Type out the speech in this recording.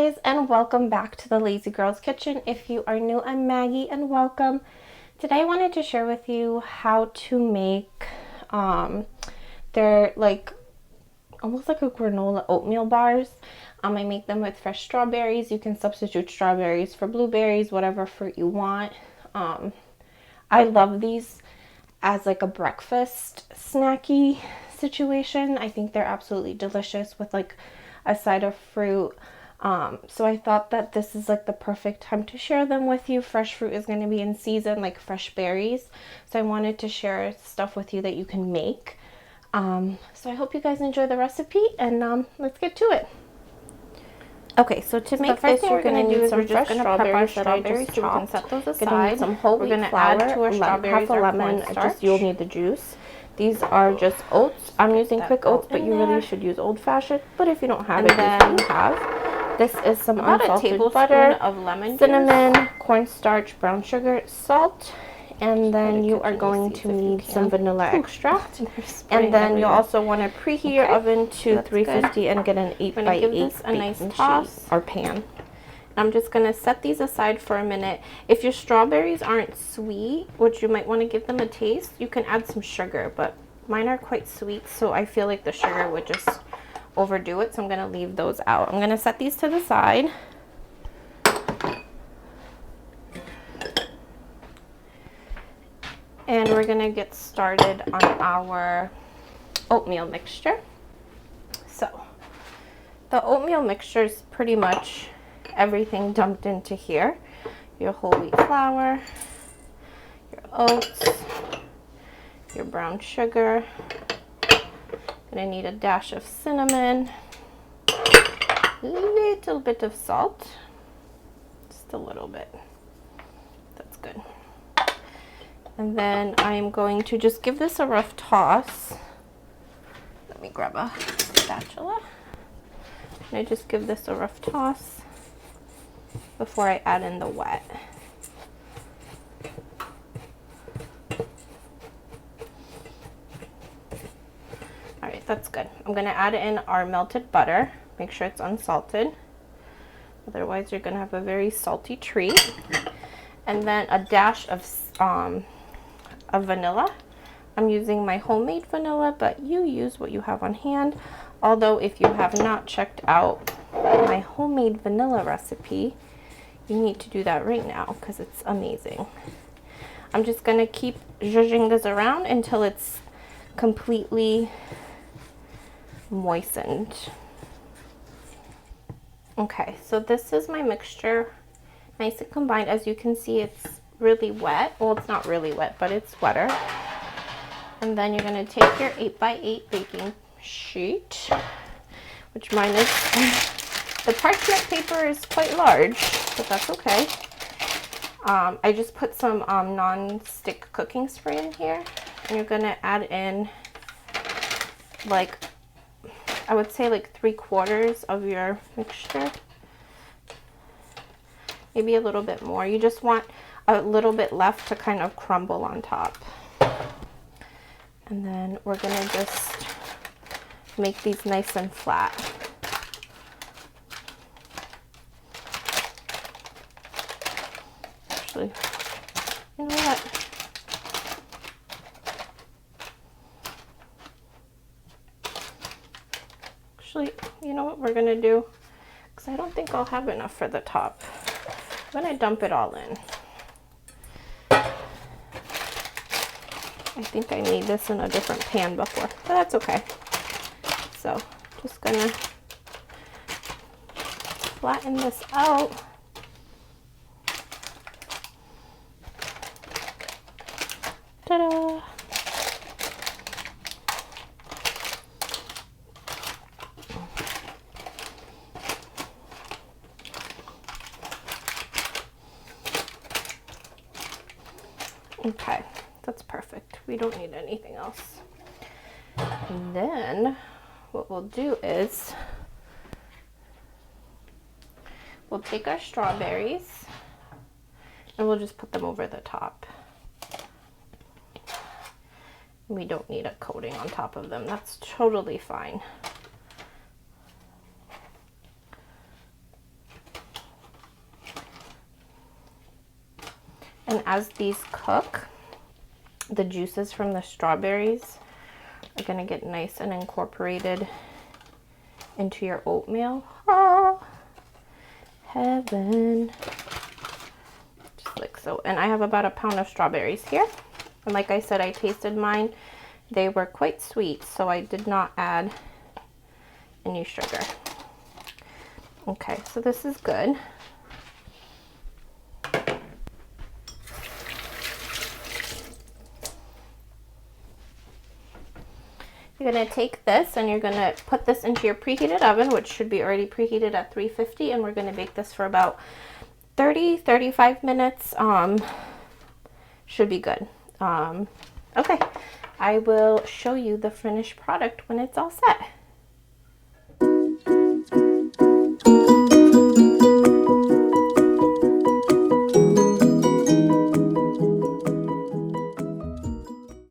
guys, and welcome back to the Lazy Girls Kitchen. If you are new, I'm Maggie and welcome. Today I wanted to share with you how to make they're like almost like a granola oatmeal bars. I make them with fresh strawberries. You can substitute strawberries for blueberries, whatever fruit you want. I love these as like a breakfast snacky situation. I think they're absolutely delicious with like a side of fruit. So I thought that this is like the perfect time to share them with you. Fresh fruit is going to be in season, like fresh berries. So I wanted to share stuff with you that you can make. So I hope you guys enjoy the recipe, and let's get to it. Okay, so to make this, you're going to need some fresh strawberries that I just chopped. You can set those aside. Gonna need some whole wheat flour, add to our strawberries, half a lemon, just you'll need the juice. These are just oats. I'm using quick oats, but you really should use old-fashioned. But if you don't have it, then you have. This is some unsalted butter, of lemon cinnamon, juice, cornstarch, brown sugar, salt, and then you are going to need some vanilla extract. And then you'll also want to preheat your oven to 350 and get an 8x8 a nice toss or pan. I'm just going to set these aside for a minute. If your strawberries aren't sweet, which you might want to give them a taste, you can add some sugar, but mine are quite sweet, so I feel like the sugar would just overdo it, so I'm going to leave those out. I'm going to set these to the side. And we're going to get started on our oatmeal mixture. So the oatmeal mixture is pretty much everything dumped into here. Your whole wheat flour, your oats, your brown sugar. Gonna need a dash of cinnamon, a little bit of salt, just a little bit. That's good. And then I'm going to just give this a rough toss. Let me grab a spatula. And I just give this a rough toss before I add in the wet. All right, that's good. I'm gonna add in our melted butter. Make sure it's unsalted. Otherwise, you're gonna have a very salty treat. And then a dash of vanilla. I'm using my homemade vanilla, but you use what you have on hand. Although if you have not checked out my homemade vanilla recipe, you need to do that right now because it's amazing. I'm just gonna keep zhuzhing this around until it's completely moistened. Okay, so this is my mixture, nice and combined. As you can see, it's really wet. Well, it's not really wet, but it's wetter. And then you're going to take your 8x8 baking sheet, which mine is, the parchment paper is quite large, but that's okay. I just put some non-stick cooking spray in here, and you're going to add in like, I would say like 3/4 of your mixture, maybe a little bit more. You just want a little bit left to kind of crumble on top. And then we're gonna just make these nice and flat. Actually, you know what? Actually, you know what we're gonna do? Because I don't think I'll have enough for the top. I'm gonna dump it all in. I think I made this in a different pan before, but that's okay. So just gonna flatten this out. Ta-da! Okay, that's perfect. We don't need anything else. And then what we'll do is we'll take our strawberries and we'll just put them over the top. We don't need a coating on top of them. That's totally fine. And as these cook, the juices from the strawberries are gonna get nice and incorporated into your oatmeal. Oh, heaven. Just like so. And I have about a pound of strawberries here. And like I said, I tasted mine. They were quite sweet, so I did not add any sugar. Okay, so this is good. You're going to take this and you're going to put this into your preheated oven, which should be already preheated at 350, and we're going to bake this for about 30-35 minutes. Should be good. Okay, I will show you the finished product when it's all set.